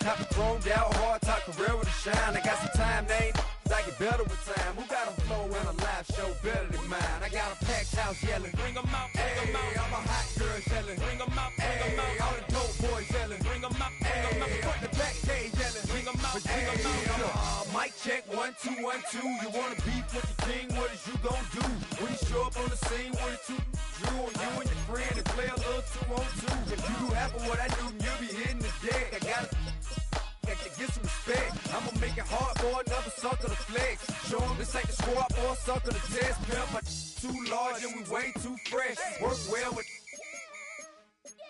Top of thrown down hard, top career with a shine. I got some time, they ain't I get better with time. Who got a flow in a live show better than mine? I got a packed house yelling, bring 'em out, bring 'em out. I'm a hot girl yelling, bring 'em out, bring 'em out. All the dope boys yelling, bring 'em out, bring 'em out. Front the back cage yelling, bring 'em out, bring 'em out. Mic check, 1 2 1 2. You wanna beef with the king? What is you gon' do? When you show up on the scene, what it you do on you and your friend and play a little 2 on 2. If you do half of what I do, then you'll be hitting the deck. I gotta get some respect. I'ma make it hard for another sucker to flex. Show 'em this ain't the squad for a sucker to test. Pimp, my too large and we way too fresh. Work well with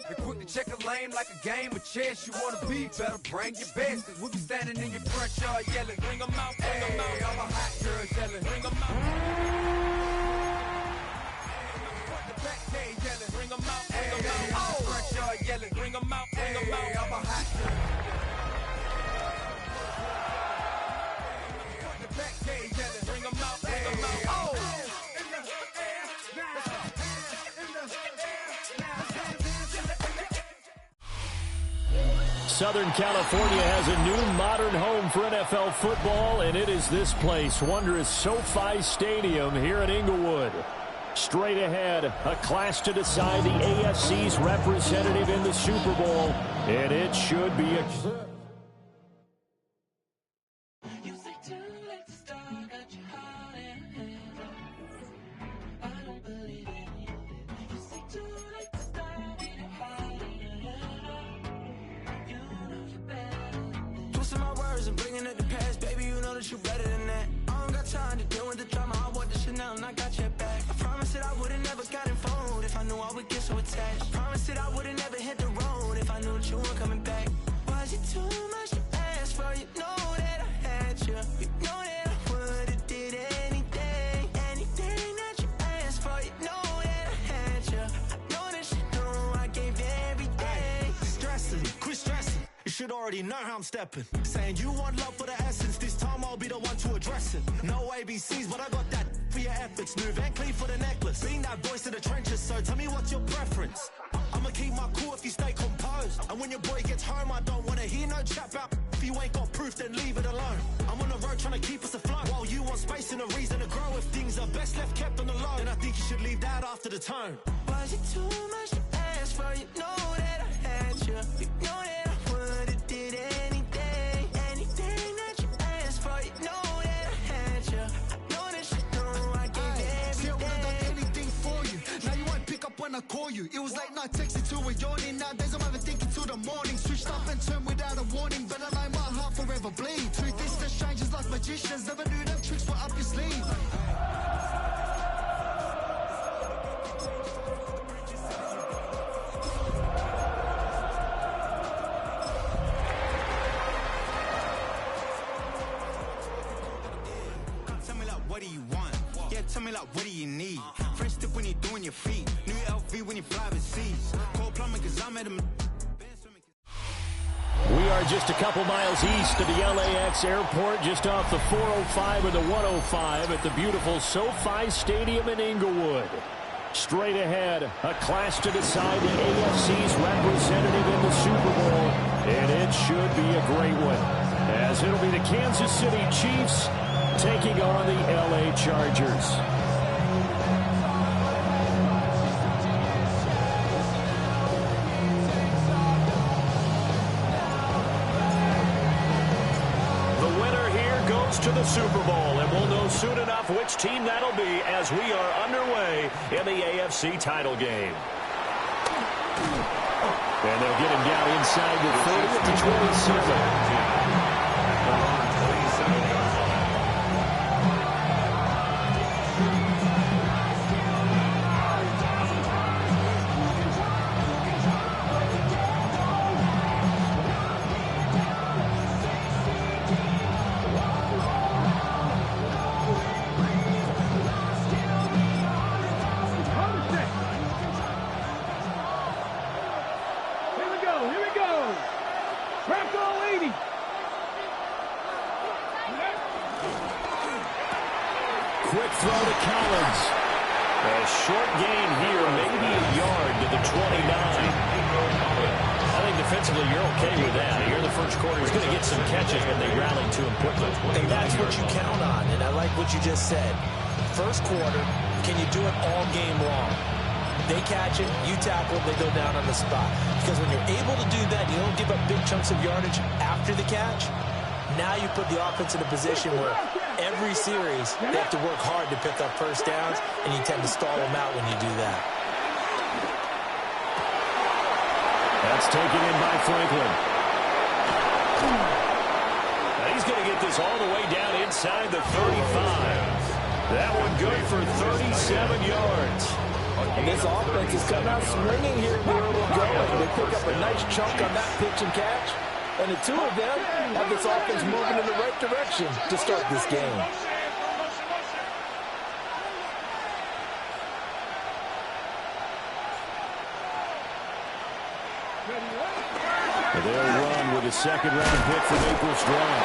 and quick to check a lane like a game of chess. You wanna be better, bring your best. Cause we be standing in your front yard yelling, bring 'em out, bring 'em out. I'm a hot girl yelling, bring 'em out. Front the back cage yelling, bring 'em out, bring 'em out. Front yard yelling, bring 'em out, bring 'em out. I'm a hot girl. Southern California has a new modern home for NFL football, and it is this place, wondrous SoFi Stadium here in Inglewood. Straight ahead, a clash to decide the AFC's representative in the Super Bowl, and it should be a... You better than that. I don't got time to deal with the drama. I want the Chanel and I got your back. I promise that I would've never gotten phoned if I knew I would get so attached. I promise that I would've never hit the road if I knew that you weren't coming back. Was it too much to ask for? You know that I had you. You know that I would've did anything, anything that you asked for. You know that I had you. I know that you know I gave everything. Stressing, quit stressing. You should already know how I'm stepping. Saying you want love for the essence. This time I'll be the one to address it. No ABCs, but I got that for your efforts. New Van Cleef for the necklace. Being that voice in the trenches, so tell me what's your preference. I'ma keep my cool if you stay composed. And when your boy gets home, I don't wanna hear no chat about. If you ain't got proof, then leave it alone. I'm on the road trying to keep us afloat. While you want space and a reason to grow. If things are best left kept on the low, then I think you should leave that after the tone. Was it too much to ask for? You know that I had you. You know that I would've did anything, anything that you asked for. You know that I had you. I know that you know I gave everything. See, I would've done anything for you. Now you won't pick up when I call you. It was late night texting to a yawning. Nowadays I'm overthinking till the morning. Switched up and turned without a warning. But I know my heart forever bleed. Two distant strangers like magicians. Never knew them tricks were up your sleeve. Tell me like, what do you need? Fresh tip when you're doing your feet. New LV when you fly overseas. Cold plumbing cause I made them. We are just a couple miles east of the LAX airport, just off the 405 or the 105 at the beautiful SoFi Stadium in Inglewood. Straight ahead, a clash to decide the AFC's representative in the Super Bowl, and it should be a great one, as it'll be the Kansas City Chiefs taking on the LA Chargers. The winner here goes to the Super Bowl, and we'll know soon enough which team that'll be as we are underway in the AFC title game. And they'll get him down inside the 30 at the 27. Quick throw to Collins. A short gain here, maybe a yard to the 29. I think the defensively, you're okay with that. Here in the first quarter, he's going to get some catches when they rally to him quickly. And that's what you count on, and I like what you just said. First quarter, can you do it all game long? They catch it, you tackle, they go down on the spot. Because when you're able to do that, you don't give up big chunks of yardage after the catch. Now you put the offense in a position where every series they have to work hard to pick up first downs, and you tend to stall them out when you do that. That's taken in by Franklin. Now he's going to get this all the way down inside the 35. That one good for 37 yards. And this offense is coming out swinging here in the early going. They pick up a nice chunk on that pitch and catch. And the two of them have this offense moving in the right direction to start this game. They'll run with a second-round pick from April Strong.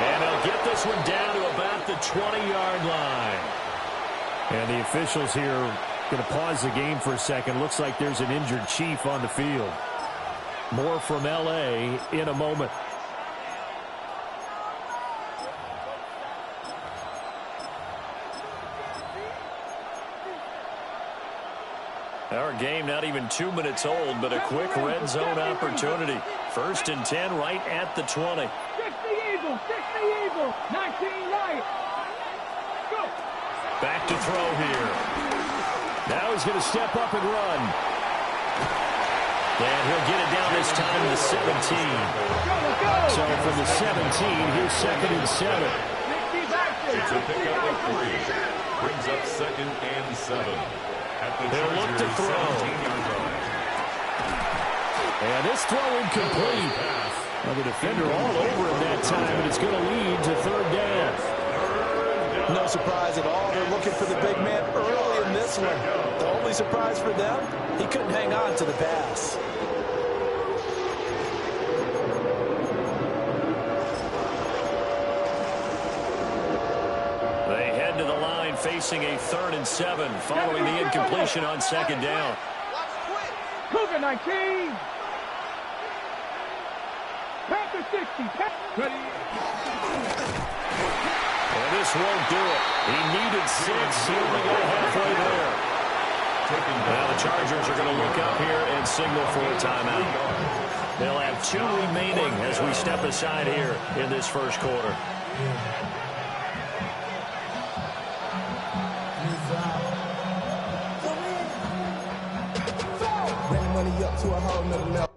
And they'll get this one down to about the 20-yard line. And the officials here going to pause the game for a second. Looks like there's an injured Chief on the field. More from L.A. in a moment. Our game not even 2 minutes old, but a quick red zone opportunity. 1st and 10 right at the 20. 60 Eagles, 19 right. Go. Back to throw here. Now he's going to step up and run. And he'll get it down this time to the 17. So from the 17, here's 2nd and 7. It's a pickup of 3. Brings up 2nd and 7. They'll look to throw. And this throw incomplete. Well, the defender all over him that time, and it's going to lead to 3rd down. No surprise at all. They're looking for the big man early in this one. The only surprise for them, he couldn't hang on to the pass. They head to the line facing a 3rd and 7 following the incompletion on 2nd down. Cougar 19. Panther 60. Ready. And this won't do it. He needed 6. He only got halfway there. Now the Chargers are going to look up here and signal for a timeout. They'll have 2 remaining as we step aside here in this first quarter. Money up to a whole nother level.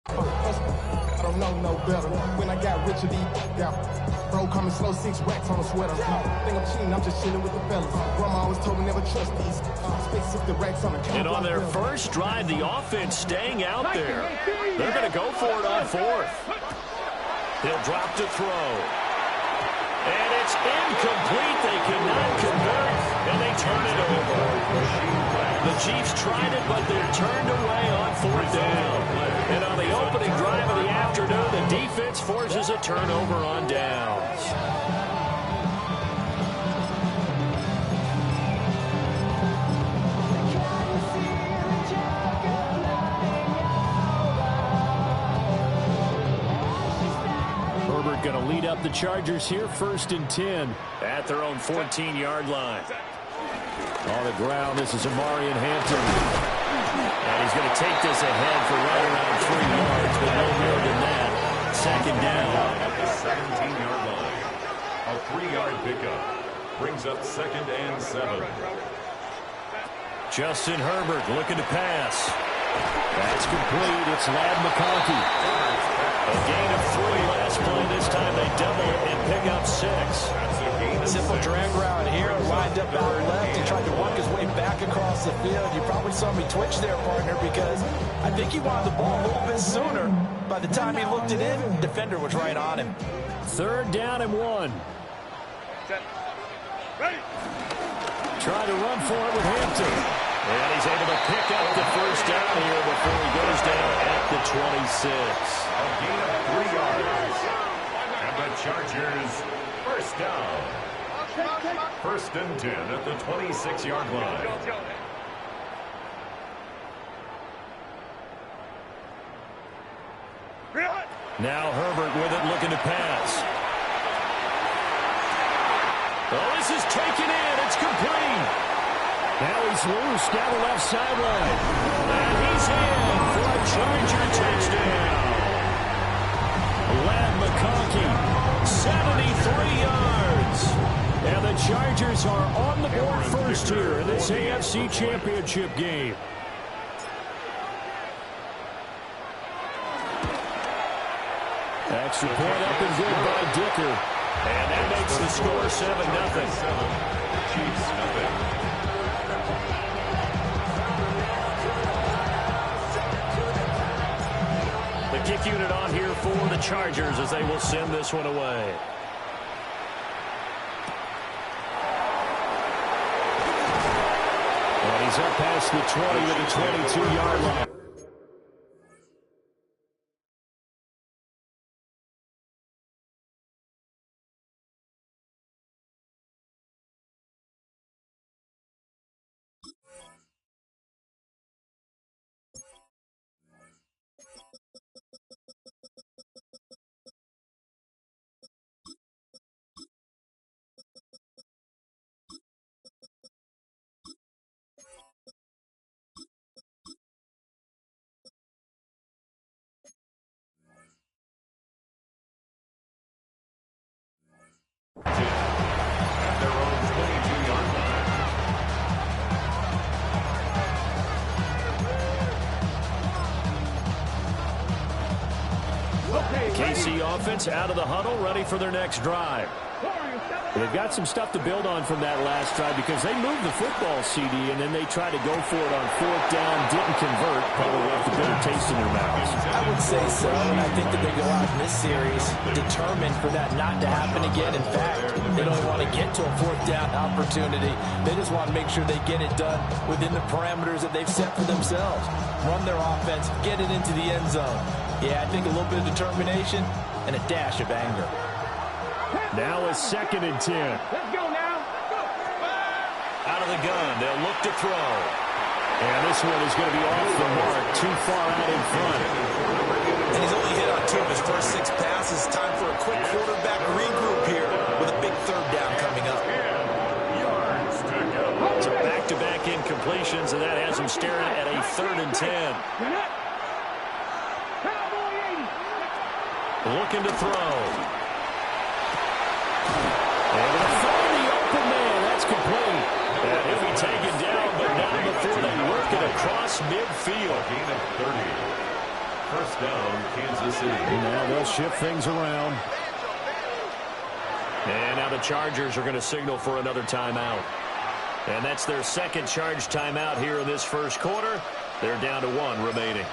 I don't know no better. When I got rich of these out, bro coming slow, 6 racks on a sweater. Think I'm cheating, I'm just chilling with the fellas. Grandma always told me never trust these. Space if the racks on the And on their first drive, the offense staying out there. They're going to go for it on 4th. They'll drop to throw. And it's incomplete. They cannot convert, and they turn it over. The Chiefs tried it, but they're turned away on 4th down. And on the opening drive of the afternoon, the defense forces a turnover on downs. Herbert going to lead up the Chargers here, 1st and 10 at their own 14-yard line. On the ground, this is Amarian Hampton. And he's going to take this ahead for right around 3 yards, but no more than that. 2nd down. At the 17-yard line. A 3-yard pickup. Brings up 2nd and 7. Justin Herbert looking to pass. That's complete. It's Ladd McConkey. A gain of 3 last play. This time they double it and pick up 6. Simple drag route here. Lined up out left. He tried to work his way back across the field. You probably saw me twitch there, partner, because I think he wanted the ball a little bit sooner. By the time he looked it in, the defender was right on him. 3rd down and 1. Try to run for it with Hampton. And he's able to pick up the 1st down here before he goes down at the 26. A gain of 3 yards. And the Chargers, 1st down. 1st and 10 at the 26-yard line. Now Herbert with it, looking to pass. Oh, this is taken in. It's complete. Now he's loose down the left sideline. And he's in for a Charger touchdown. Ladd McConkey, 73 yards. And the Chargers are on the board first here in this AFC Championship game. Extra point up and good by Dicker. And that makes the score 7-0. Chiefs nothing. The kick unit on here for the Chargers as they will send this one away. And he's up past the 20 to the 22-yard line. At their own 22-yard line. KC offense out of the huddle, ready for their next drive. They've got some stuff to build on from that last drive because they moved the football, CD, and then they tried to go for it on 4th down, didn't convert, probably left a bitter taste in their mouths. I would say so, and I think that they go out in this series determined for that not to happen again. In fact, they don't want to get to a 4th down opportunity. They just want to make sure they get it done within the parameters that they've set for themselves. Run their offense, get it into the end zone. Yeah, I think a little bit of determination and a dash of anger. Now a 2nd and 10. Let's go now. Go. Out of the gun, they'll look to throw. And this one is going to be off the mark, too far out in front. And he's only hit on 2 of his first 6 passes. Time for a quick quarterback regroup here with a big 3rd down coming up. It's a back-to-back incompletions, and that has him staring at a 3rd and 10. Looking to throw. And to find the open man. That's complete. And he'll be taken down, but not before they work it across midfield. Gain of 30. 1st down, Kansas City. And now they'll shift things around. And now the Chargers are going to signal for another timeout. And that's their 2nd charge timeout here in this 1st quarter. They're down to 1 remaining.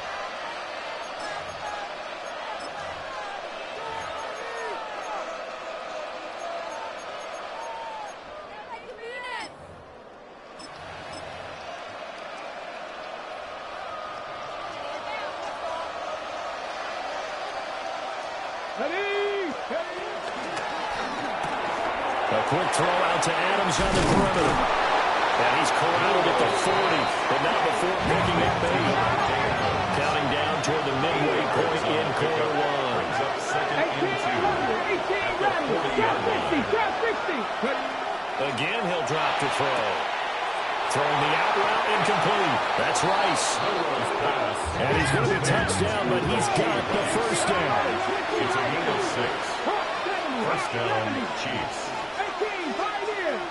A quick throw out to Adams on the perimeter. And he's corralled at the 40, but not before picking up 8. Counting down toward the midway point in quarter 1. 2nd and 2. Again, he'll drop to throw. Throwing the out route incomplete. That's Rice. And he's going to be touched down, but he's got the 1st down. It's a gain of 6. First down, Chiefs. 18, Pioneers.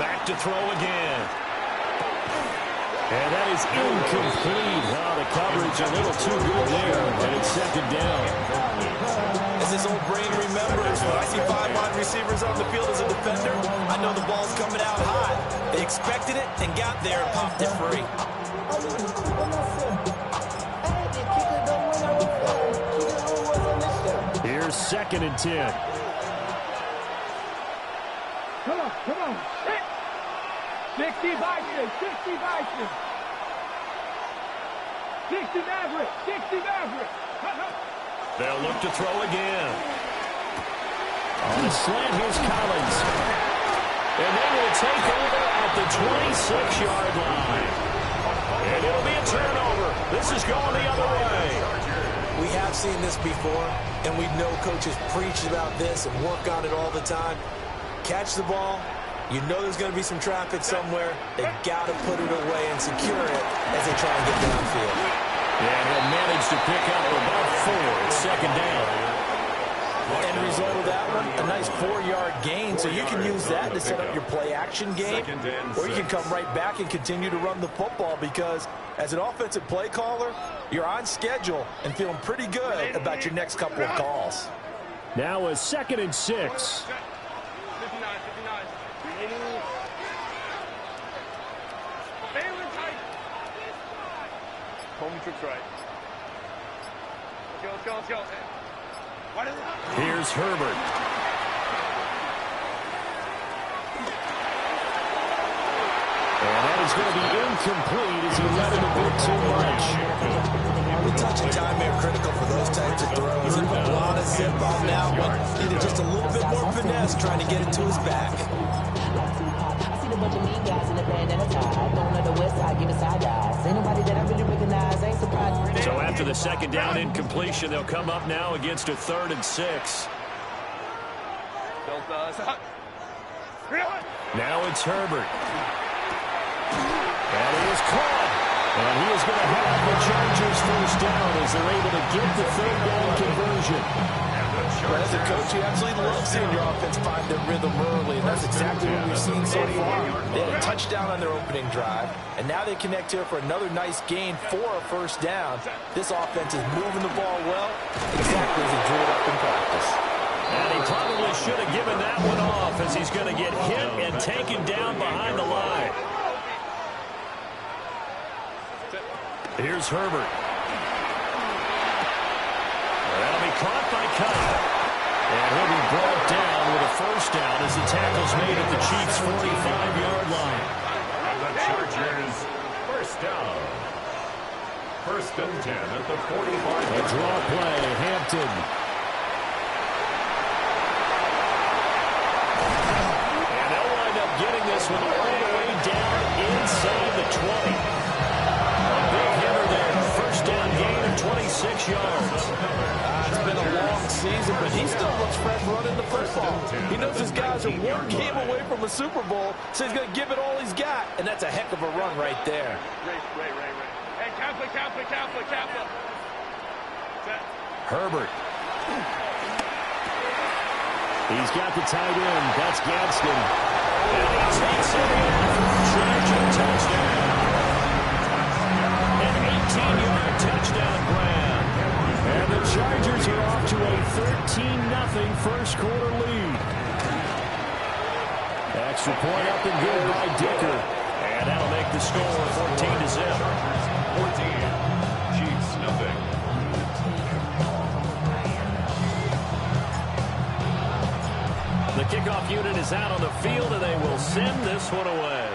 Back to throw again. And that is incomplete. Wow, the coverage a little too good there, and it's second down. As his old brain remembers, when I see 5 wide receivers on the field as a defender, I know the ball's coming out high. They expected it and got there and popped it free. Here's 2nd and 10. Come on. 60 Bison, 60 Bison. 60 Maverick, 60 Maverick. They'll look to throw again. On a slant, here's Collins. And they will take over at the 26-yard line. And it'll be a turnover. This is going the other way. We have seen this before, and we know coaches preach about this and work on it all the time. Catch the ball. You know there's going to be some traffic somewhere. They got to put it away and secure it as they try and get downfield. Yeah, he'll manage to pick up about 4. It's second down. End result of that one, a nice 4-yard gain. So you can use that to set up your play-action game, or you can come right back and continue to run the football because as an offensive play caller, you're on schedule and feeling pretty good about your next couple of calls. Now a 2nd and 6. Let's go. Here's Herbert. And that is going to be incomplete as he let it a bit too much. The touch and time are critical for those types of throws. And a lot of zip on that one. Needed just a little bit more finesse trying to get it to his back. I see a bunch of mean guys in the band and a tie. Going to the west side, giving side eyes. Ain't nobody that I really recognize. Ain't surprised. So after the second down incompletion, they'll come up now against a 3rd and 6. Now it's Herbert. And he is caught. And he is going to have the Chargers first down as they're able to get the 3rd down conversion. But as a coach, you absolutely love seeing your offense find their rhythm early, and that's exactly what we've seen so far. They had a touchdown on their opening drive, and now they connect here for another nice gain for a first down. This offense is moving the ball well, exactly as he drew it up in practice. And he probably should have given that one off as he's going to get hit and taken down behind the line. Here's Herbert. That'll be caught by Kyle. And he'll be brought down with a first down as the tackle's made at the Chiefs' 45-yard line. And the Chargers, first down. 1st and 10 at the 45. A draw play, Hampton. And they'll wind up getting this one all the way down inside the 20. A big hitter there. First down gain of 26 yards. It's been a long season, but he still looks fresh running the football. He knows his guys are one game away from a Super Bowl, so he's going to give it all he's got, and that's a heck of a run right there. Hey, Kaplan. Herbert. He's got the tight end. That's Gadsden. And he takes it in. Charger touchdown. An 18-yard touchdown grab. And the Chargers are off to a 13-0 first quarter lead. Extra point up and good by Dicker. And that'll make the score 14-0. 14. Chiefs, nothing. The kickoff unit is out on the field, and they will send this one away.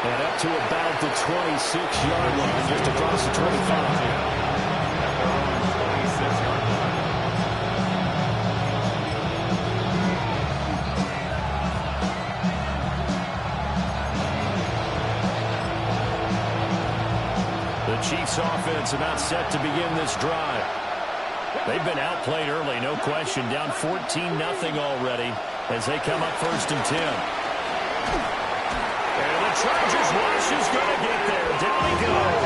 And up to about the 26-yard line, just across the 25. The Chiefs offense about set to begin this drive. They've been outplayed early, no question. Down 14-0 already as they come up 1st and 10. And the Chargers rush is going to get there. Down he goes.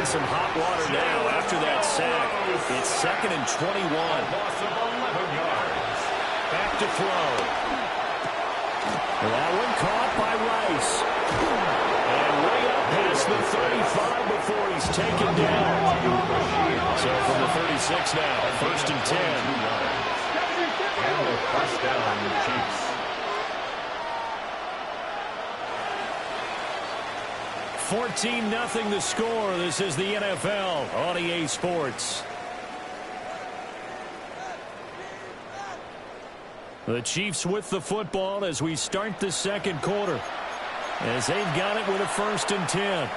some hot water now after that sack. It's 2nd and 21. Loss of 11 yards. Back to throw. That one caught by Rice. And way up past the 35 before he's taken down. So from the 36 now, 1st and 10. And the first down, Chiefs. 14-0 the score. This is the NFL on EA Sports. The Chiefs with the football as we start the second quarter, as they've got it with a 1st and 10.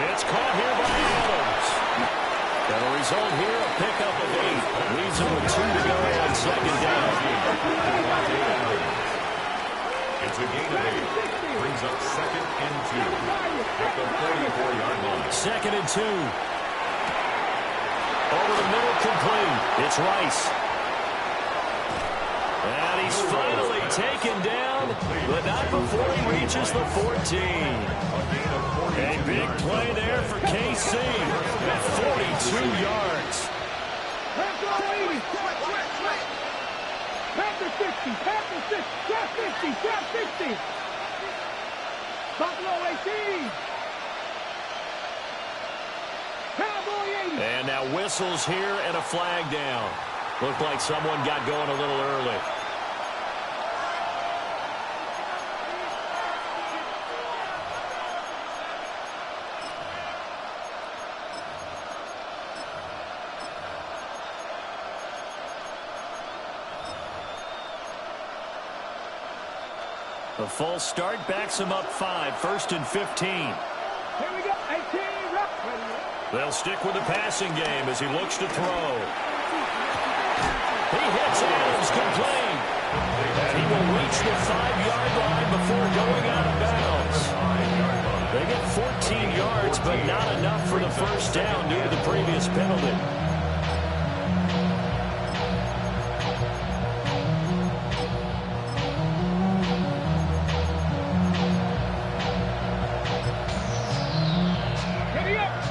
It's caught here by Adams. And the result here, a pickup of 8. Leaves him with 2 to go on 2nd down. It's a gain of 8. Brings up 2nd and 2 at the 44-yard line. 2nd and 2. Over the middle, complete. It's Rice. And he's finally taken down, but not before he reaches the 14. A big play there for KC at 42 yards. Panther 60, Panther 60, Trap 50, Trap 60. Buffalo 18. Cowboy 80. And now whistles here and a flag down. Looked like someone got going a little early. The false start backs him up 5, 1st and 15. Here we go, 18. They'll stick with the passing game as he looks to throw. He hits Adams complete. And he will reach the 5-yard line before going out of bounds. They get 14 yards, but not enough for the 1st down due to the previous penalty.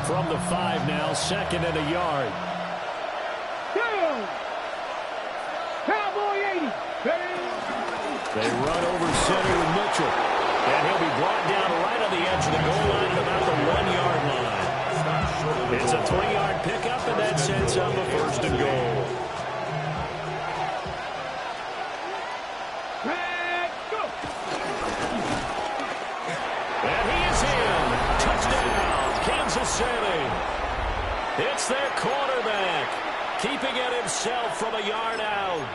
From the 5 now, 2nd and a yard. Down. Cowboy 80. They run over center with Mitchell. And he'll be brought down right on the edge of the goal line at about the 1-yard line. It's a 3-yard pickup, and that sets up a 1st and goal. And he is in. Touchdown, Kansas City. It's their quarterback, keeping it himself from a yard out.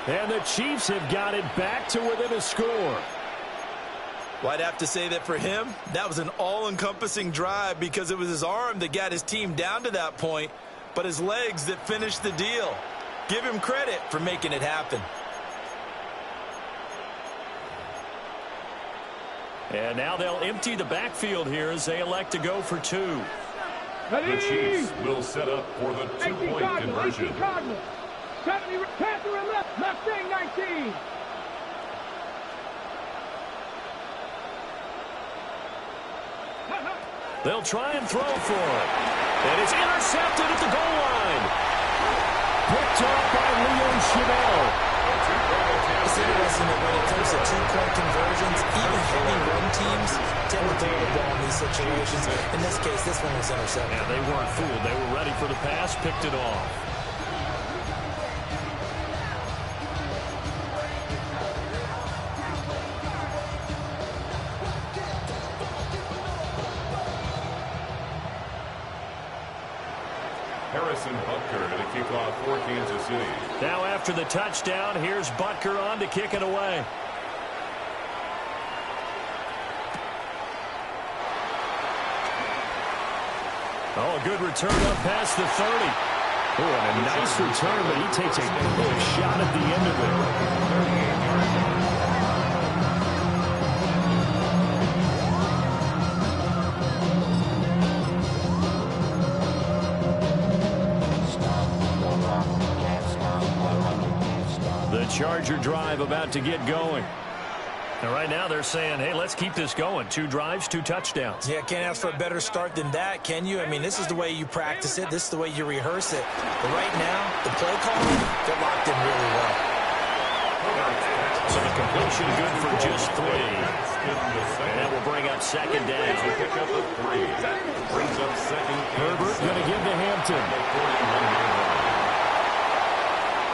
And the Chiefs have got it back to within a score. Well, I'd have to say that for him, that was an all-encompassing drive because it was his arm that got his team down to that point, but his legs that finished the deal. Give him credit for making it happen. And now they'll empty the backfield here as they elect to go for 2. The Chiefs will set up for the 2-point conversion. Panther and left wing 19. They'll try and throw for it. And it's intercepted at the goal line. Picked up by Leon Chanel. It's interesting that when it comes to 2-point conversions, even heavy run teams tend to throw the ball in these situations. In this case, this one was intercepted. Yeah, they weren't fooled. They were ready for the pass, picked it off. Harrison Butker to kick off for Kansas City. Now after the touchdown, here's Butker on to kick it away. Oh, a good return up past the 30. Oh, and a nice return, but he takes a big shot at the end of it. The Charger drive about to get going. And right now they're saying, hey, let's keep this going. 2 drives, 2 touchdowns. Yeah, can't ask for a better start than that, can you? I mean, this is the way you practice it. This is the way you rehearse it. But right now, the play calling, they're locked in really well. So the completion good for just 3. And that will bring up second down. Pick up a 3. Brings up second. Herbert going to give to Hampton.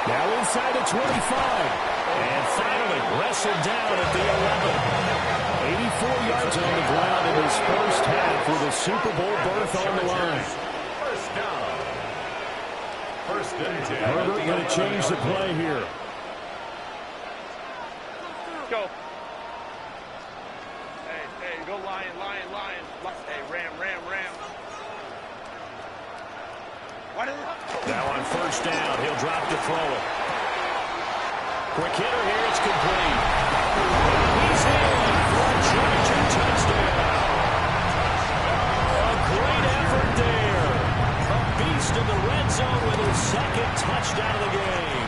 Now inside the 25. And finally wrestled down at the 11. 84 yards on the ground in his first half with a Super Bowl berth on the line. First down. First and 10. Herbert going to change the play here. Go. Hey, go Lion. Hey, Ram. Now on first down, he'll drop to throw it. Quick hitter here, it's complete. He's in for a Charger touchdown. A great effort there. A beast in the red zone with his second touchdown of the game.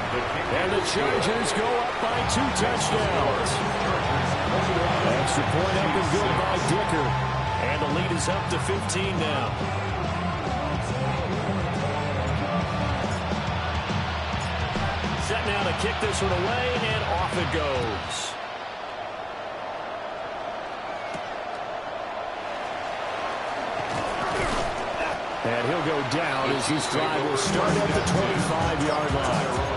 And the Chargers go up by 2 touchdowns. Extra point up and good by Dicker. And the lead is up to 15 now. Set now to kick this one away, and off it goes. And he'll go down as his drive will start at the 25-yard line.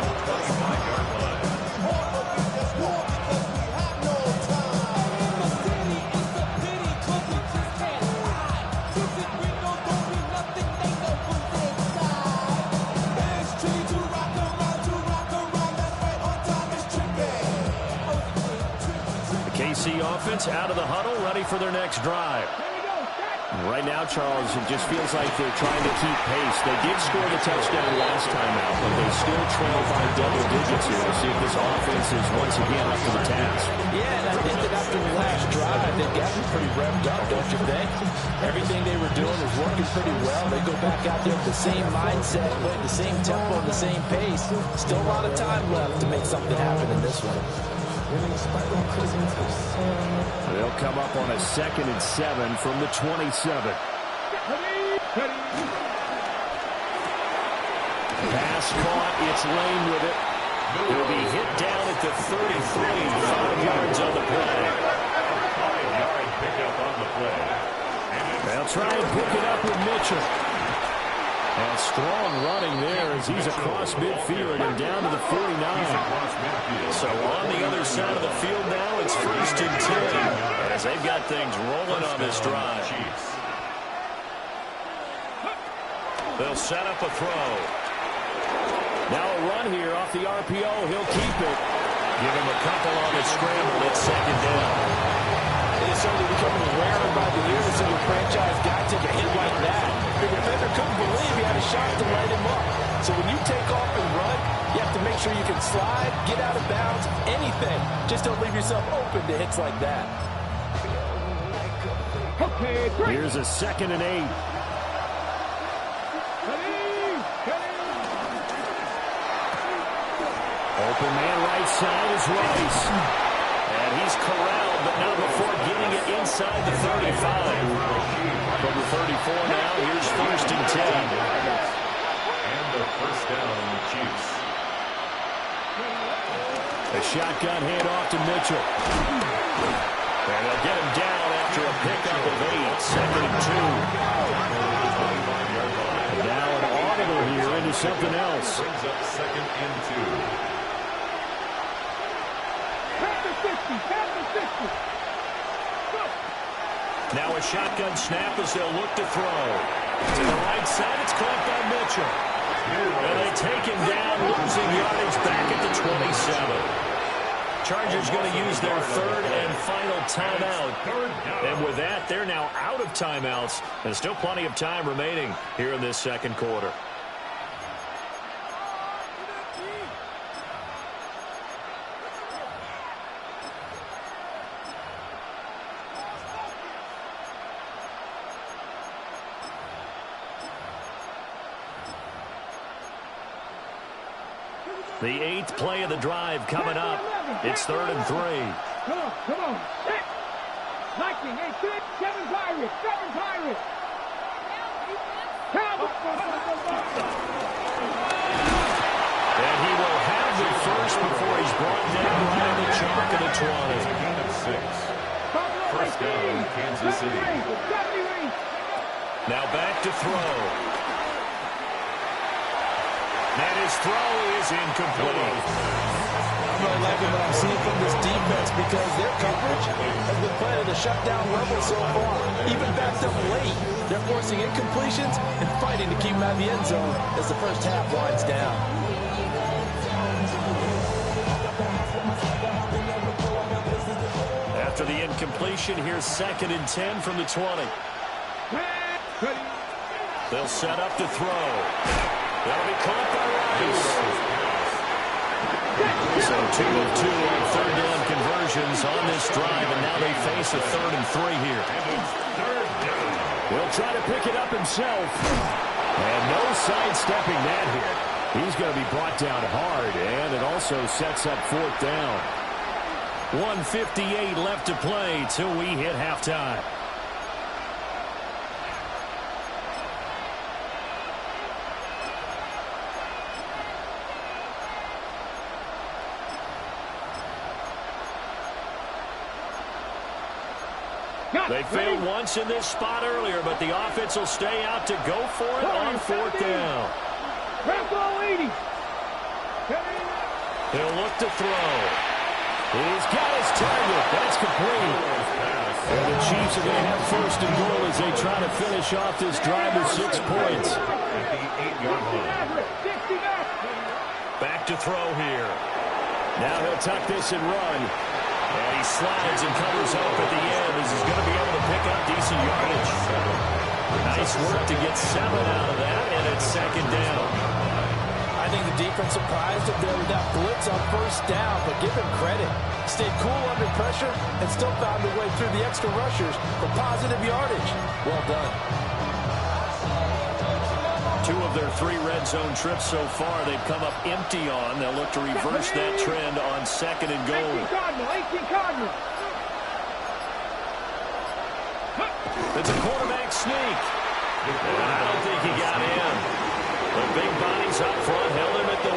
Offense out of the huddle, ready for their next drive. Right now, Charles, it just feels like they're trying to keep pace. They did score the touchdown last time out, but they still trail by double digits here. We'll see if this offense is once again up to the task. Yeah, and I think that after the last drive, they've gotten pretty revved up, don't you think? Everything they were doing was working pretty well. They go back out there with the same mindset, playing the same tempo, and the same pace. Still a lot of time left to make something happen in this one. They'll come up on a 2nd and 7 from the 27. Pass caught. It's Lane with it. He'll be hit down at the 33. 5 yards on the play. 5-yard pickup on the play. They'll try and pick it up with Mitchell. And strong running there as he's across midfield and down to the 49. So on the other side of the field now, it's 1st and 10 as they've got things rolling on this drive. They'll set up a throw. Now a run here off the RPO. He'll keep it. Give him a couple on the scramble at 2nd down. It is certainly becoming rarer by the years to see a franchise guy take a hit like that. The defender couldn't believe he had a shot to light him up. So when you take off and run, you have to make sure you can slide, get out of bounds, anything. Just don't leave yourself open to hits like that. Here's a 2nd and 8. Open man right side is Rice. And he's corralled, but not before getting it inside the 35. From the 34 now, here's 1st and 10. And the first down, Chiefs. A shotgun handoff to Mitchell. And they'll get him down after a pickup of 8. 2nd and 2. And now an audible here into something else. Brings up 2nd and 2. Now a shotgun snap as they'll look to throw. To the right side, it's caught by Mitchell. And they take him down, losing yardage back at the 27. Chargers going to use their 3rd and final timeout. And with that, they're now out of timeouts. And still plenty of time remaining here in this 2nd quarter. The 8th play of the drive coming up. It's 3rd and 3. Come on. 6. Viking, 8, 6, 7 Pirates, 7 Pirates. And he will have the first before he's brought down right in the chalk of the 20. Gain of 6. First down, Kansas City. Now back to throw. And his throw is incomplete. I'm really liking what I'm seeing from this defense because their coverage has been playing at a shutdown level so far. Even backed up late, they're forcing incompletions and fighting to keep them out of the end zone as the first half winds down. After the incompletion, here's 2nd and 10 from the 20. They'll set up to throw. That'll be caught by Rice. So 2 of 2 on 3rd down conversions on this drive, and now they face a 3rd and 3 here. He'll try to pick it up himself. And no sidestepping that hit. He's going to be brought down hard, and it also sets up 4th down. 1:58 left to play till we hit halftime. They failed once in this spot earlier, but the offense will stay out to go for it on 4th down. He'll look to throw. He's got his target. That's complete. And the Chiefs are going to have 1st and goal as they try to finish off this drive with 6 points. At the 8-yard line. Back to throw here. Now he'll tuck this and run. And he slides and covers up at the end as he's going to be able to pick up decent yardage. Nice work to get 7 out of that, and it's 2nd down. I think the defense surprised him there with that blitz on 1st down, but give him credit. Stayed cool under pressure and still found a way through the extra rushers for positive yardage. Well done. 2 of their 3 red zone trips so far they've come up empty on. They'll look to reverse that trend on 2nd and goal. 18 Cardinal. It's a quarterback sneak. And I don't think he got in. The big bodies up front held him at the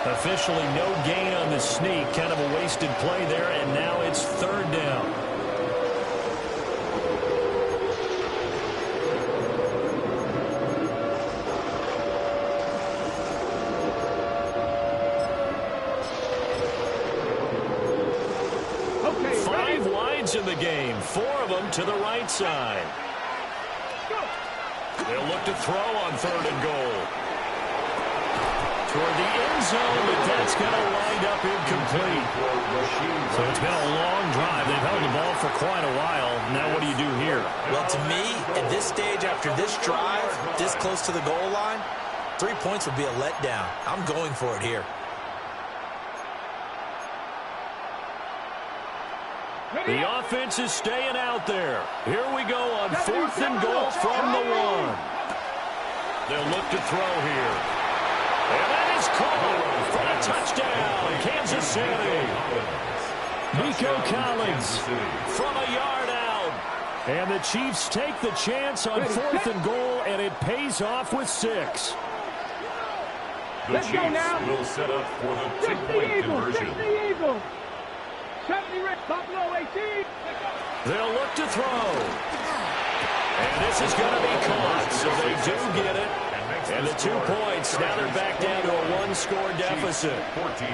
1. Officially no gain on the sneak. Kind of a wasted play there, and now it's 3rd down. In the game, 4 of them to the right side. They'll look to throw on 3rd and goal. Toward the end zone, but that's going to wind up incomplete. So it's been a long drive. They've held the ball for quite a while. Now what do you do here? Well, to me, at this stage, after this drive, this close to the goal line, 3 points would be a letdown. I'm going for it here. The offense is staying out there. Here we go on 4th and goal from the 1. They'll look to throw here. And that is called for a touchdown, Kansas City. Nico Collins from a yard out. And the Chiefs take the chance on 4th and goal, and it pays off with 6. The Chiefs will set up for the 2-point conversion. They'll look to throw. And this is going to be caught, so they do get it. And the 2 points, now they're back down to a 1-score deficit. 14.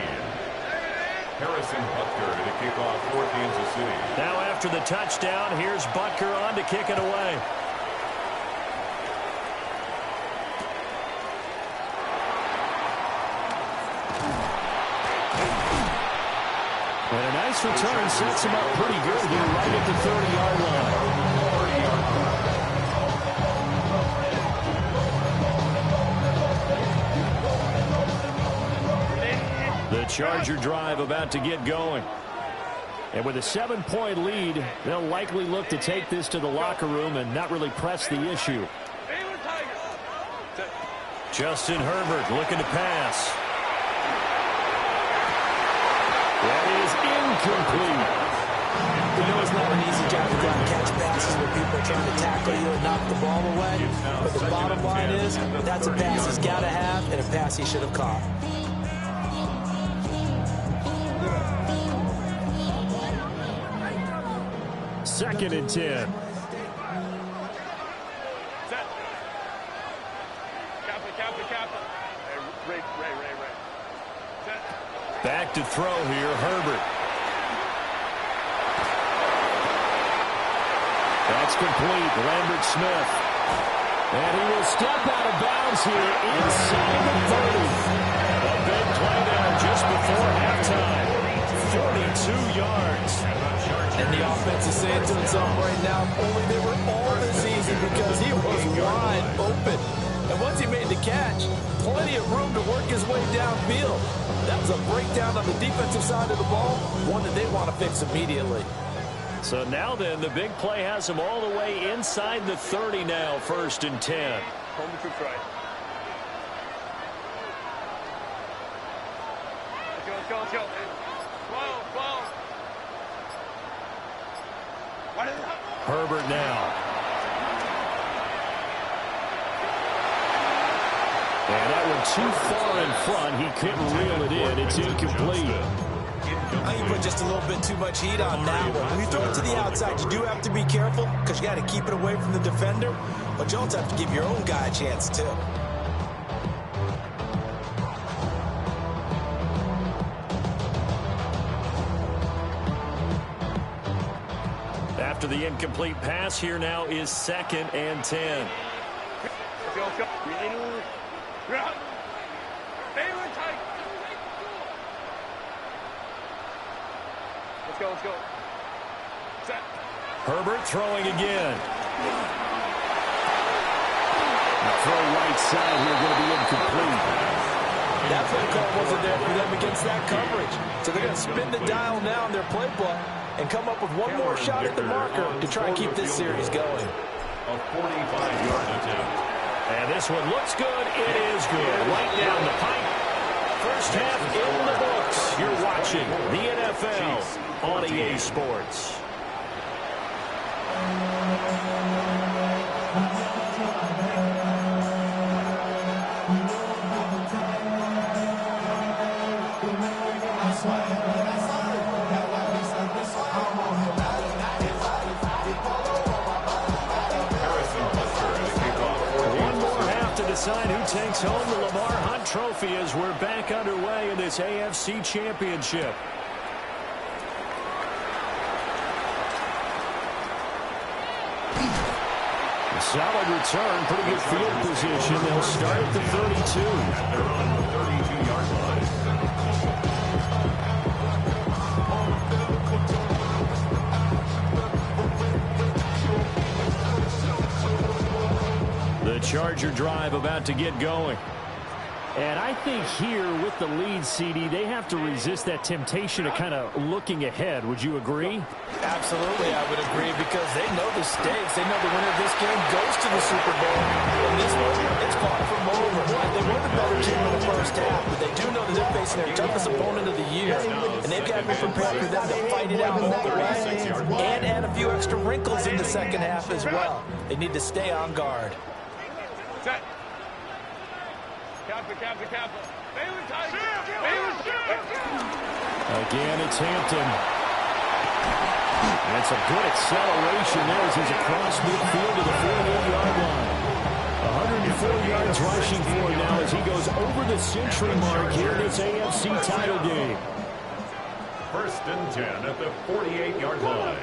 Harrison Butker to kick off for Kansas City. Now after the touchdown, here's Butker on to kick it away. And a nice return sets him up pretty good here right at the 30-yard line. The Charger drive about to get going. And with a 7-point lead, they'll likely look to take this to the locker room and not really press the issue. Justin Herbert looking to pass. That is incomplete. You know it's not an easy job to go out and catch passes when people are trying to tackle you and knock the ball away. But the bottom line is, that's a pass he's got to have and a pass he should have caught. Second and 10. Back to throw here, Herbert. That's complete. Lambert Smith. And he will step out of bounds here inside the 30. A big play there just before halftime. 42 yards. And the offense is saying to itself right now, only they were all this easy because he was wide open. And once he made the catch, plenty of room to work his way downfield. That was a breakdown on the defensive side of the ball, one that they want to fix immediately. So now then, the big play has him all the way inside the 30 now, 1st and 10. Home the troops right. Let's go, let's go, let's go. Whoa. Herbert now. And that one too far in front. He couldn't reel it in. It's incomplete. I think you put just a little bit too much heat on that one. When you throw it to the outside, you do have to be careful because you got to keep it away from the defender. But you also have to give your own guy a chance, too. After the incomplete pass, here now is 2nd and 10. Let's go. Let's go. Set. Herbert throwing again. The throw right side here going to be incomplete. That play call wasn't there for them against that coverage. So they're going to spin the dial now in their playbook and come up with one more shot at the marker to try and keep this series going. A 45-yard attempt. And this one looks good. It is good. Right down the pipe. First half in the books. You're watching the NFL on EA Sports. Decide who takes home the Lamar Hunt Trophy as we're back underway in this AFC Championship. A solid return, pretty good field position. They'll start at the 32. They're on the 32-yard line. The Charger drive about to get going. And I think here with the lead, CD, they have to resist that temptation of kind of looking ahead. Would you agree? Absolutely, I would agree because they know the stakes. They know the winner of this game goes to the Super Bowl. And this one, it's far from over. They were the better team in the first half, but they do know that they're facing their toughest opponent of the year. And they've got to be prepared for them to fight it out all the way and add a few extra wrinkles in the second half as well. They need to stay on guard. Set. Kappa. Baylor tight. Again, it's Hampton. And it's a good acceleration there as he's across midfield to the 48-yard line. 104 yards rushing for him now as he goes over the century mark here in this AFC title game. 1st and 10 at the 48-yard line.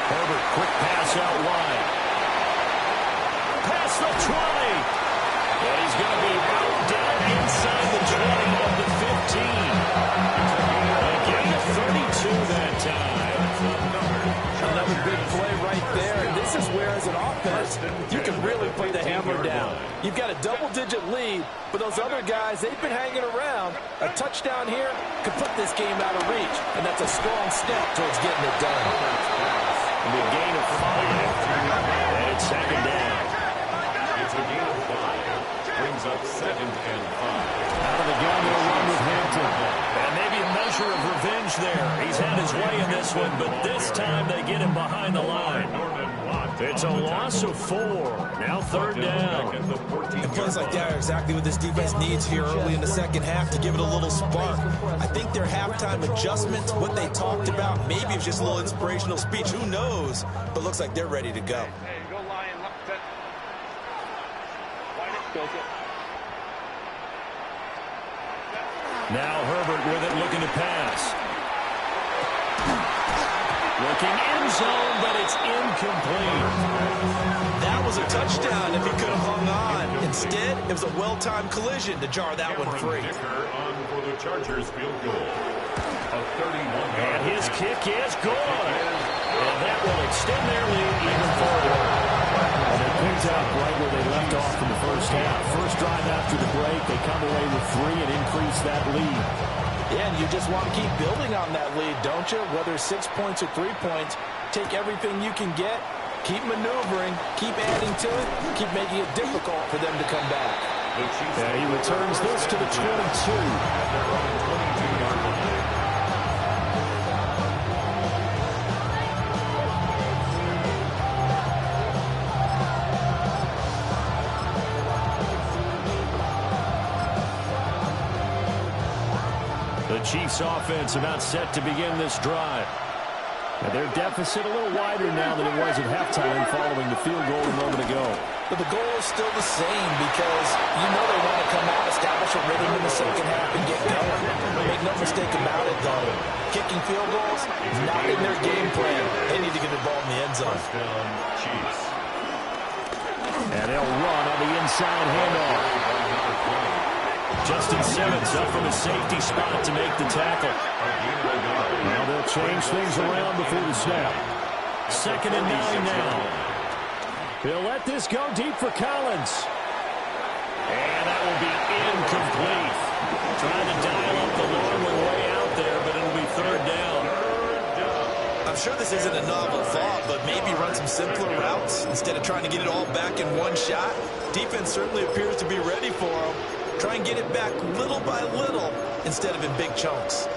Herbert, quick pass out wide. Past the 20. And he's going to be out down inside the 20 of the 15. A gain of 32 that time. Another big play right there. And this is where, as an offense, you can really put the hammer down. You've got a double-digit lead, but those other guys, they've been hanging around. A touchdown here could put this game out of reach, and that's a strong step towards getting it done. The gain of 5. And it's 2nd down. It's a gain of 5. up 2nd and 5. Out of the gun, they'll run with Hampton. And maybe a measure of revenge there. He's had his way in this one, but this time they get him behind the line. It's a loss of 4. Now 3rd down. And plays like that are exactly what this defense needs here early in the second half to give it a little spark. I think their halftime adjustments, what they talked about, maybe it's just a little inspirational speech. Who knows? But looks like they're ready to go. Hey, go Lion. Set. Line it. Go, go. Now Herbert with it, looking to pass. Looking end zone, but it's incomplete. That was a touchdown if he could have hung on. Instead, it was a well-timed collision to jar that one free. Dicker on for the Chargers field goal. A 31-yard. And his kick is good. And that will extend their lead even further. And they picked up right where they left off in the first half. First drive after the break, they come away with 3 and increase that lead. Yeah, and you just want to keep building on that lead, don't you? Whether 6 points or 3 points, take everything you can get, keep maneuvering, keep adding to it, keep making it difficult for them to come back. And he returns this to the 22. The Chiefs offense about set to begin this drive. And their deficit a little wider now than it was at halftime following the field goal a moment ago. But the goal is still the same because you know they want to come out, establish a rhythm in the second half and get going. Make no mistake about it, though. Kicking field goals, not in their game plan. They need to get the ball in the end zone. Chiefs. And they'll run on the inside handoff. Justin Simmons up from a safety spot to make the tackle. Now they'll change things around before the snap. 2nd and 9 now. They'll let this go deep for Collins. And that will be incomplete. Trying to dial up the long one way out there, but it'll be 3rd down. I'm sure this isn't a novel thought, but maybe run some simpler routes instead of trying to get it all back in one shot. Defense certainly appears to be ready for them. Try and get it back little by little instead of in big chunks.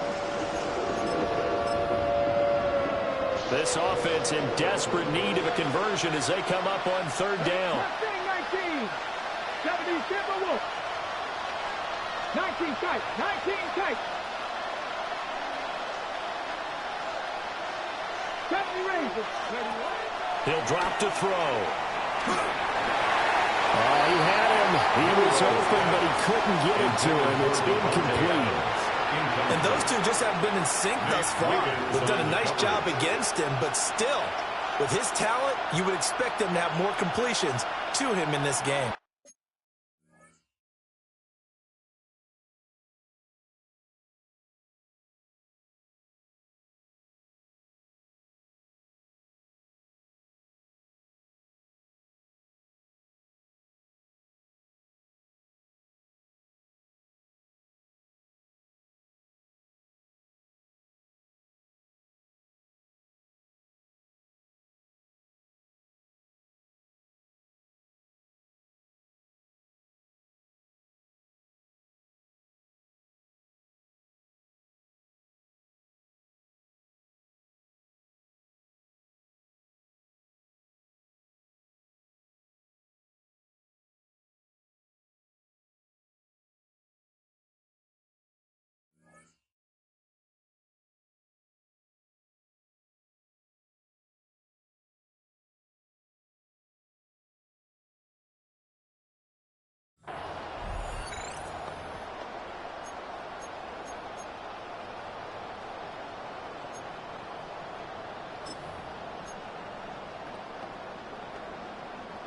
This offense in desperate need of a conversion as they come up on 3rd down. 19, 70 Timberwolves. 19 tight, 19 tight. 70 Rangers. He'll drop to throw. Oh, he had him. He was open, but he couldn't get it to him. It's incomplete. And those two just haven't been in sync thus far. They've done a nice job against him, but still, with his talent, you would expect him to have more completions to him in this game.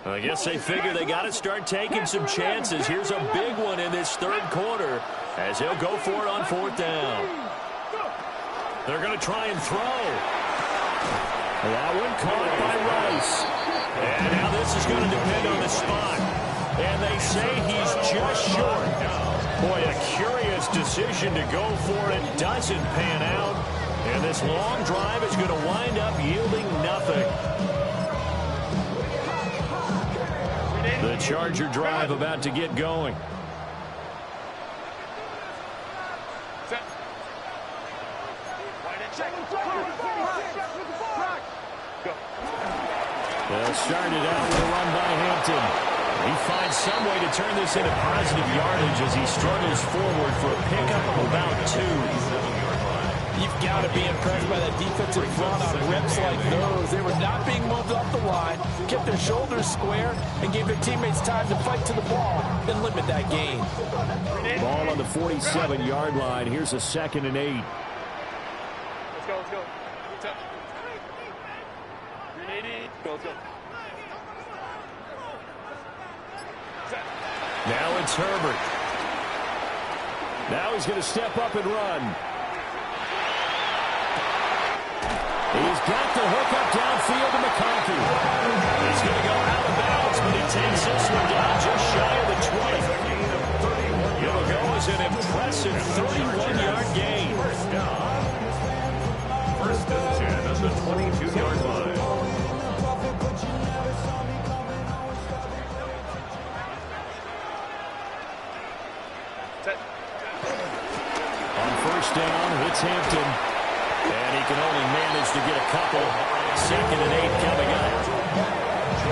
I guess they figure they got to start taking some chances. Here's a big one in this 3rd quarter as he'll go for it on 4th down. They're going to try and throw. That one caught by Rice. And now this is going to depend on the spot. And they say he's just short. Boy, a curious decision to go for it. Doesn't pan out. And this long drive is going to wind up yielding nothing. The Charger drive about to get going. They'll start it out with a run by Hampton. He finds some way to turn this into positive yardage as he struggles forward for a pickup of about 2. You've got to be impressed by that defensive front on reps like those. They were not being moved off the line, kept their shoulders square, and gave their teammates time to fight to the ball and limit that gain. Ball on the 47-yard line. Here's a 2nd and 8. Let's go, let's go. Let's go. Now it's Herbert. Now he's going to step up and run. He's got the hook up downfield to McConkey. He's going to go out of bounds, but he takes this one down just shy of the 20. It'll go as an impressive 31-yard gain. First and 10 on the 22-yard line. On first down, it's Hampton. And he can only manage to get a couple. 2nd and 8 coming up.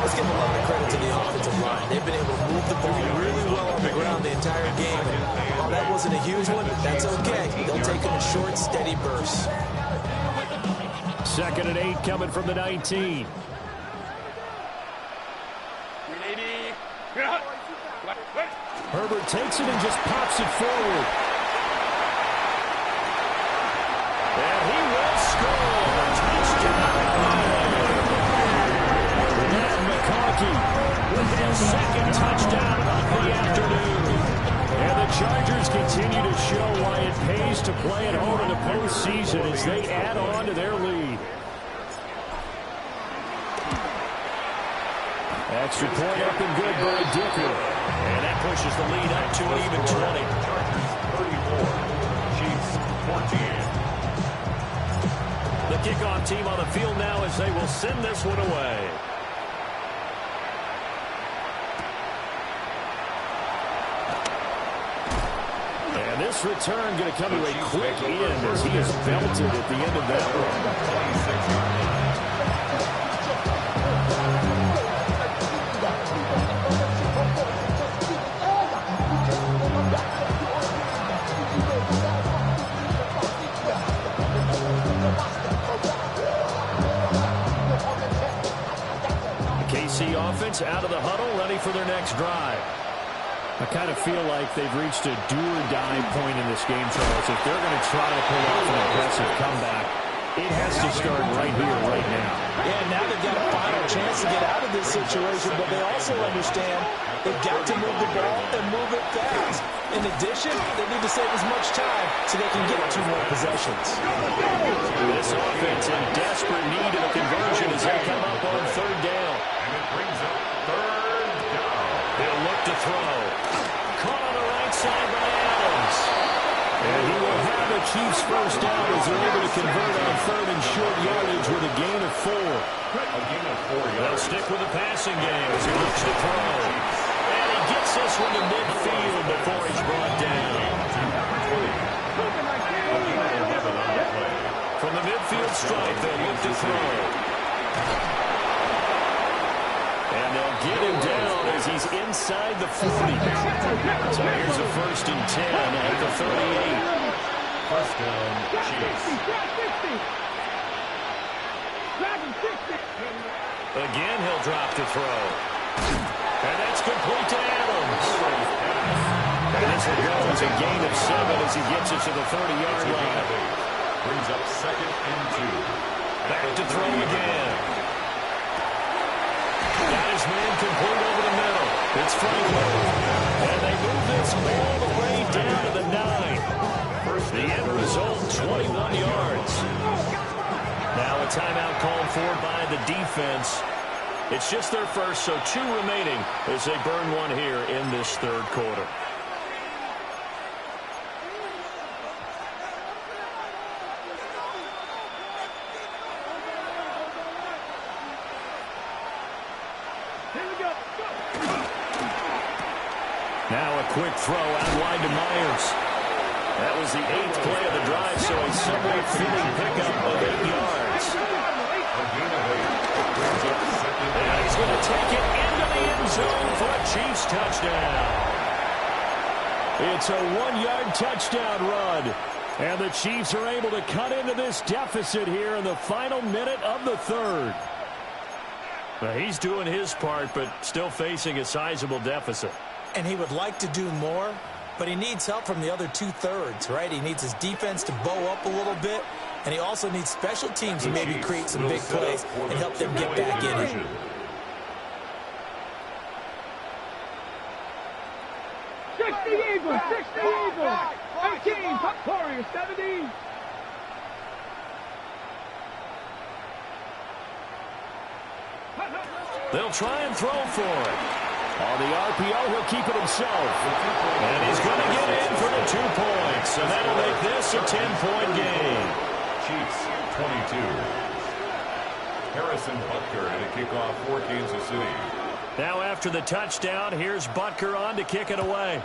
Let's give a lot of credit to the offensive line. They've been able to move the ball really well on the ground the entire game. And while that wasn't a huge one, that's okay. They'll take them in short, steady bursts. 2nd and 8 coming from the 19. Herbert takes it and just pops it forward. And he will score. Touchdown. Matt McConkey with his 2nd touchdown of the afternoon. And the Chargers continue to show why it pays to play at home in the postseason as they add on to their lead. Extra point up and good by Dicker. And that pushes the lead up to an even 20. 34, Chiefs 14. The kickoff team on the field now as they will send this one away. And this return going to come to a quick end as he is belted at the end of that one. 26 yards. KC offense out of the huddle, ready for their next drive. I kind of feel like they've reached a do-or-die point in this game, Charles. If they're going to try to pull off an impressive comeback, it has to start right here, right now. Yeah, now they've got a final chance to get out of this situation, but they also understand they've got to move the ball and move it fast. In addition, they need to save as much time so they can get 2 more possessions. This offense in desperate need of a conversion as they come up on 3rd down. And it brings up 3rd down. They'll look to throw. Caught on the right side by Adams. And he will have the Chiefs first down as they're able to convert on 3rd and short yardage with a gain of 4. A gain of 4 yards. They'll stick with the passing game as he looks to throw. And he gets this one to midfield before he's brought down. From the midfield stripe, they'll look to throw. And they'll get him down as he's inside the 40. So here's a 1st and 10 at the 38. First down, Chiefs. Again, he'll drop to throw. And that's complete to Adams. And this will go as a gain of 7 as he gets it to the 30-yard line. Brings up 2nd and 2. Back to throw again. Got his man complete over the middle. It's Franklin. And they move this all the way down to the 9. The end result, 21 yards. Now a timeout called for by the defense. It's just their first, so 2 remaining as they burn one here in this 3rd quarter. Now a quick throw out wide to Myers. That was the 8th play of the drive, so a somewhat fitting pickup of 8 yards. And he's going to take it into the end zone for a Chiefs touchdown. It's a 1-yard touchdown run. And the Chiefs are able to cut into this deficit here in the final minute of the third. Well, he's doing his part, but still facing a sizable deficit. And he would like to do more, but he needs help from the other 2/3, right? He needs his defense to bow up a little bit, and he also needs special teams to maybe create some big plays and help them get back in it. Eagles, 60 Eagles, 18, Warriors, 70. They'll try and throw for it. On the RPO, he'll keep it himself. And he's going to get in for the 2 points. And that'll make this a 10-point game. Chiefs, 22. Harrison Butker in a kickoff for Kansas City. Now after the touchdown, here's Butker on to kick it away.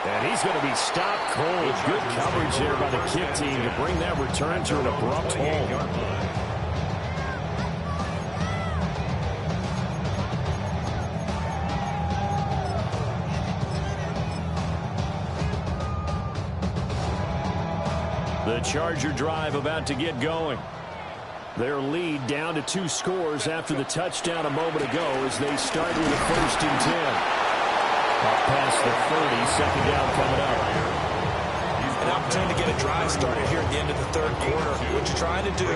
And he's going to be stopped cold. Good coverage there by the kick team to bring that return to an abrupt halt. The Charger drive about to get going. Their lead down to 2 scores after the touchdown a moment ago as they start with a 1st and 10. Up past the 30, second down coming up. An opportunity to get a drive started here at the end of the third quarter. What you're trying to do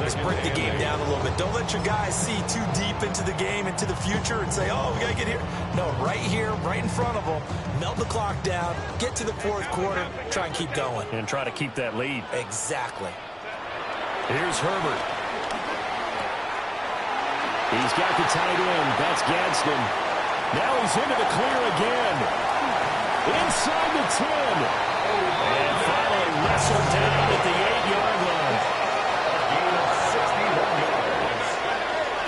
is break the game down a little bit. Don't let your guys see too deep into the game, into the future, and say, oh, we got to get here. No, right here, right in front of them, melt the clock down, get to the fourth quarter, try and keep going. And try to keep that lead. Exactly. Here's Herbert. He's got the tight end. That's Gadsden. Now he's into the clear again. Inside the 10. And finally wrestled down at the 8-yard line. Gain of 61 yards.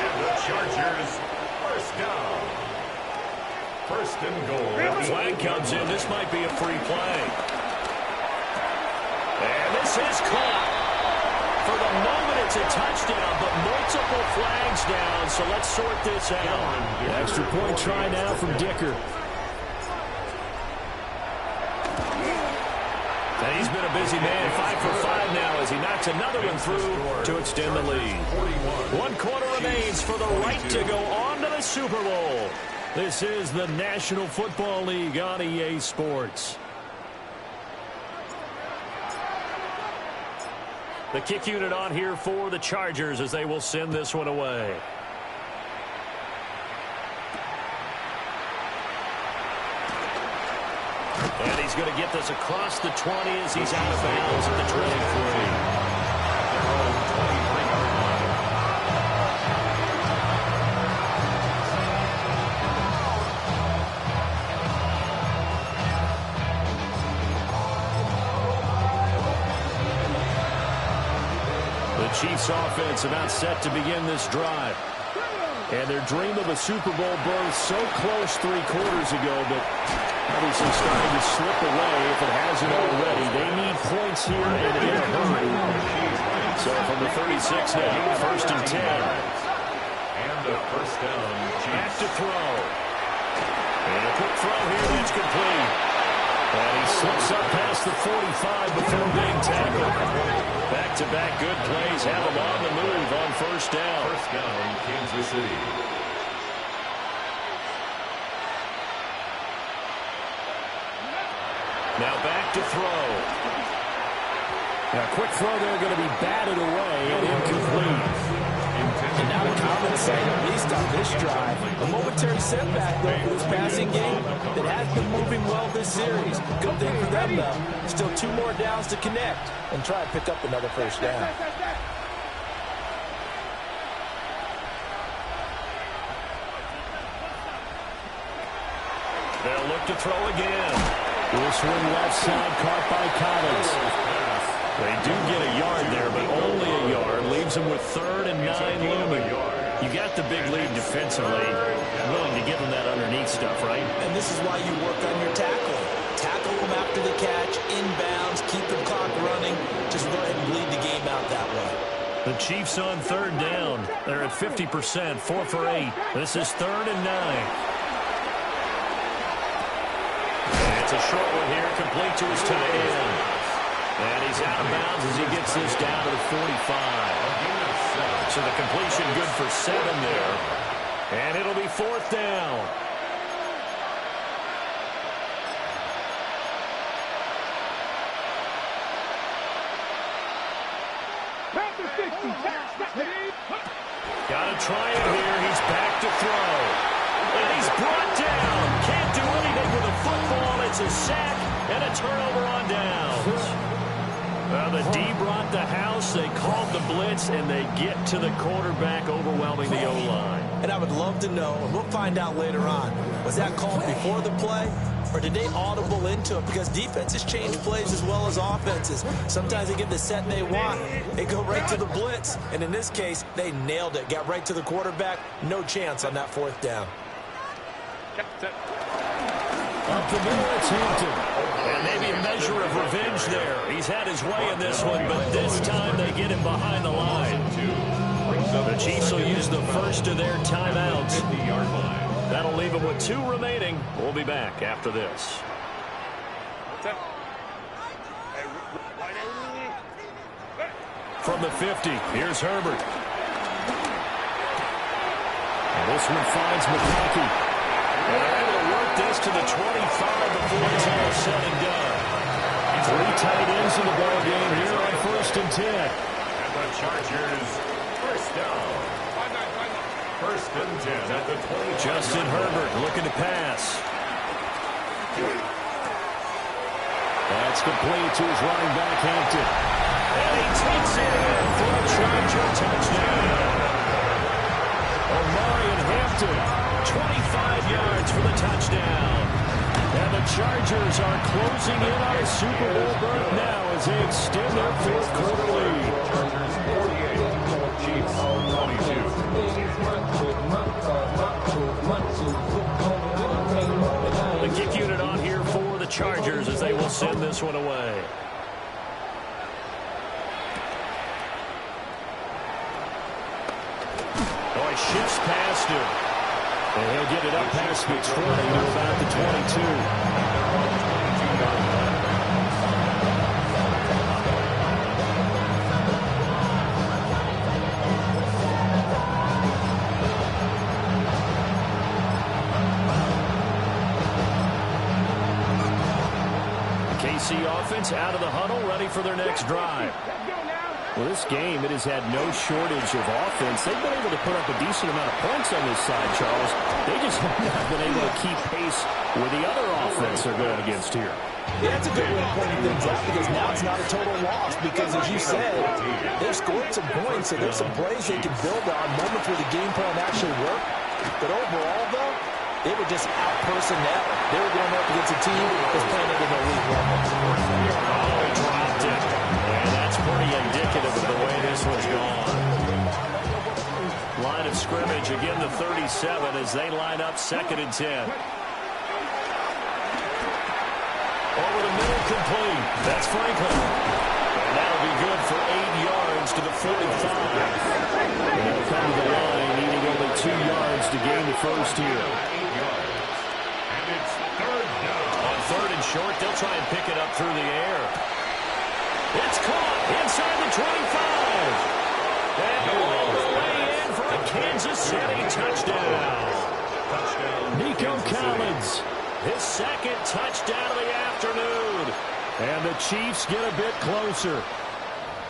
And the Chargers, 1st down. 1st and goal. Flag comes in. This might be a free play. And this is caught. For the moment, it's a touchdown, but multiple flags down, so let's sort this out. Extra point try now from Dicker. And he's been a busy man, 5 for 5 now as he knocks another one through to extend the lead. 1 quarter remains for the right to go on to the Super Bowl. This is the National Football League on EA Sports. The kick unit on here for the Chargers as they will send this one away. And he's going to get this across the 20 as he's out of bounds at the 23. Chiefs offense about set to begin this drive. And their dream of a Super Bowl berth so close 3 quarters ago, but obviously starting to slip away if it hasn't already. They need points here and in a hurry. So from the 36 now, 1st and 10. And the 1st down. Back to throw. And a quick throw here that's complete. And he slips up past the 45 before being tackled. Back-to-back good plays have him on the move on 1st down. 1st down, Kansas City. Now back to throw. Now quick throw there going to be batted away and incomplete. And now the common sight, at least on this drive. A momentary setback, though, for this passing game that has been moving well this series. Good thing for them, though. Still 2 more downs to connect and try and pick up another 1st down. They'll look to throw again. This one left side caught by Collins. They do get a yard there, but only a yard. Leaves them with 3rd and 9 looming. You got the big lead defensively. Willing to give them that underneath stuff, right? And this is why you work on your tackling. Tackle them after the catch, inbounds, keep the clock running. Just go ahead and bleed the game out that way. The Chiefs on third down. They're at 50%, 4 for 8. This is 3rd and 9. And it's a short one here, complete to his tight end. And he's out of bounds as he gets this down to the 45. So the completion good for 7 there. And it'll be 4th down. Got to try it here. He's back to throw. And he's brought down. Can't do anything with a football. It's a sack and a turnover on downs. Well, the D brought the house. They called the blitz, and they get to the quarterback, overwhelming the O-line. And I would love to know, and we'll find out later on, was that called before the play? Or did they audible into it? Because defenses change plays as well as offenses. Sometimes they get the set they want. They go right to the blitz. And in this case, they nailed it. Got right to the quarterback. No chance on that 4th down. Up the middle, it's Hampton. And maybe a measure of revenge there. He's had his way in this one, but this time they get him behind the line. The Chiefs will use the first of their timeouts. That'll leave them with 2 remaining. We'll be back after this. From the 50, here's Herbert. And this one finds McConkey. And they're able to work this to the 25 before it's all said and done. 3 tight ends in the ball game here on 1st and 10. And the Chargers, first down. 1st and 10 at the 20. Justin Herbert looking to pass. That's complete to his running back, Hampton. And he takes it in for a Charger touchdown. Omarion Hampton, 25 yards for the touchdown. And the Chargers are closing in on a Super Bowl berth now as they extend their 4th quarter lead. Chargers 48, Chiefs 22. The kick unit on here for the Chargers as they will send this one away. Oh, he shifts past him. And he'll get it up past the 20 to about the 22. KC offense out of the huddle, ready for their next drive. Well, this game, it has had no shortage of offense. They've been able to put up a decent amount of points on this side, Charles. They just have not been able to keep pace with the other offense they're going against here. Yeah, that's a good way of pointing things out because now it's not a total loss because, as you said, they've scored some points, so there's some plays they can build on, moments where the game plan actually worked. But overall, though, they were just out-personnel. They were going up against a team that was playing at an elite level. Oh, he dropped it. And that's pretty indicative of the way this one's gone. Line of scrimmage, again the 37 as they line up 2nd and 10. Over the middle, complete. That's Franklin. And that'll be good for 8 yards to the 45. And they'll come to the line, needing only 2 yards to gain the first here. And it's 3rd down. On 3rd and short, they'll try and pick it up through the air. It's caught inside the 25. And all the way in for a Kansas City touchdown. Nico Collins, his 2nd touchdown of the afternoon. And the Chiefs get a bit closer.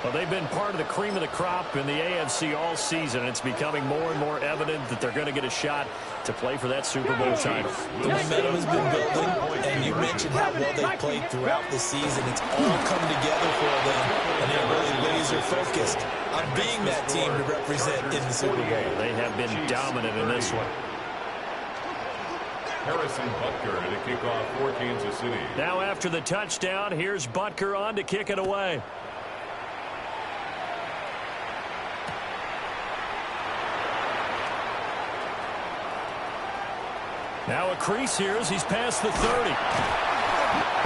Well, they've been part of the cream of the crop in the AFC all season. It's becoming more and more evident that they're going to get a shot to play for that Super Bowl title. The momentum has been building, and you mentioned how well they played throughout the season. It's all come together for them, and they're really laser-focused on being that team to represent in the Super Bowl. They have been dominant in this one. Harrison Butker to kick off for Kansas City. Now after the touchdown, here's Butker on to kick it away. Now a crease here as he's past the 30.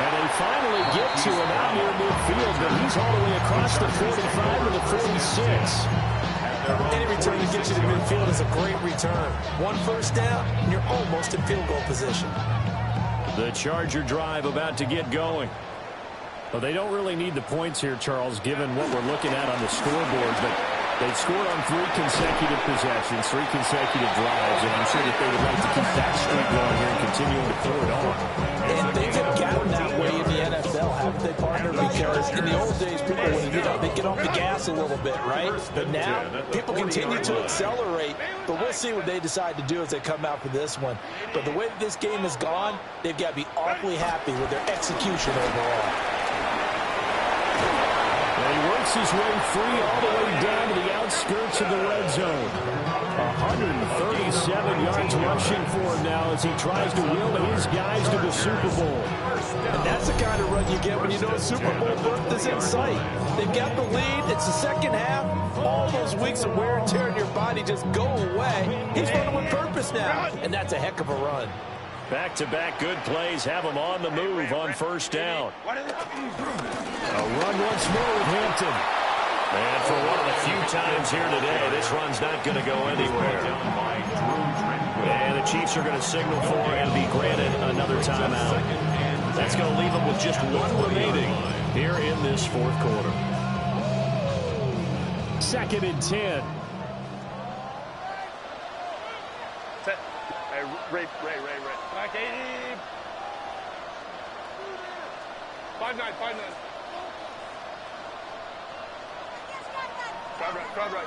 And they finally get to him out near midfield, but he's all the way across the 45 to the 46. Any return that gets you to midfield is a great return. 1 first down, and you're almost in field goal position. The Charger drive about to get going. Well, they don't really need the points here, Charles, given what we're looking at on the scoreboard. But they've scored on 3 consecutive possessions, 3 consecutive drives, and I'm sure that they would like to keep that streak going here and continuing to pour it on. And things have gotten that way in the NFL, haven't they, partner? Because in the old days, people would, they get off the gas a little bit, right? But now, people continue to accelerate, but we'll see what they decide to do as they come out for this one. But the way that this game has gone, they've got to be awfully happy with their execution overall. And he works his way free all the way down to the outskirts of the red zone. 137 yards rushing for him now as he tries to will his guys to the Super Bowl. And that's the kind of run you get when you know a Super Bowl berth is in sight. They've got the lead. It's the second half. All those weeks of wear and tear in your body just go away. He's running with purpose now, and that's a heck of a run. Back-to-back good plays have him on the move on first down. A run once more with Hampton. And for one of the few times here today, this run's not going to go anywhere. And the Chiefs are going to signal for and be granted another timeout. That's going to leave them with just 1 remaining here in this fourth quarter. 2nd and 10. Ray. Back 80. 5-9. Drive right.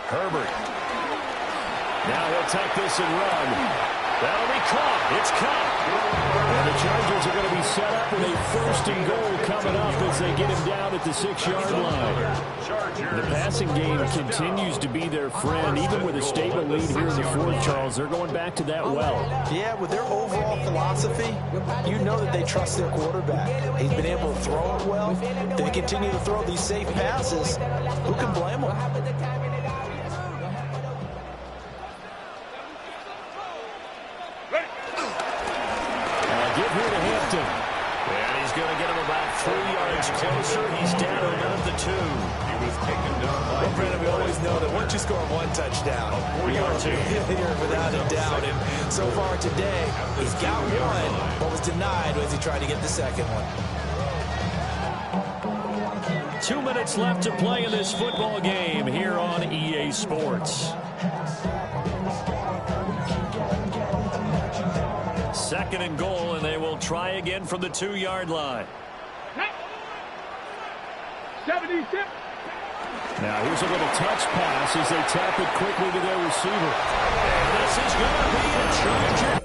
Herbert. Now he'll tuck this and run. That'll be caught. It's caught. And the Chargers are going to be set up with a 1st and goal coming up as they get him down at the 6-yard line. The passing game continues to be their friend. Even with a statement lead here in the 4th, Charles, they're going back to that well. Yeah, with their overall philosophy, you know that they trust their quarterback. He's been able to throw it well. They continue to throw these safe passes. Who can blame them? Give here to Hampton. And he's going to get him about 3 yards closer. He's down to about the 2. He was taken down. Well, Brandon, we always know that once you score 1 touchdown, you're without a doubt. And so far today, he's got 1, but was denied as he tried to get the second one. 2 minutes left to play in this football game here on EA Sports. 2nd and goal, and they will try again from the 2-yard line. 76. Now here's a little touch pass as they tap it quickly to their receiver. And this is going to be a Charger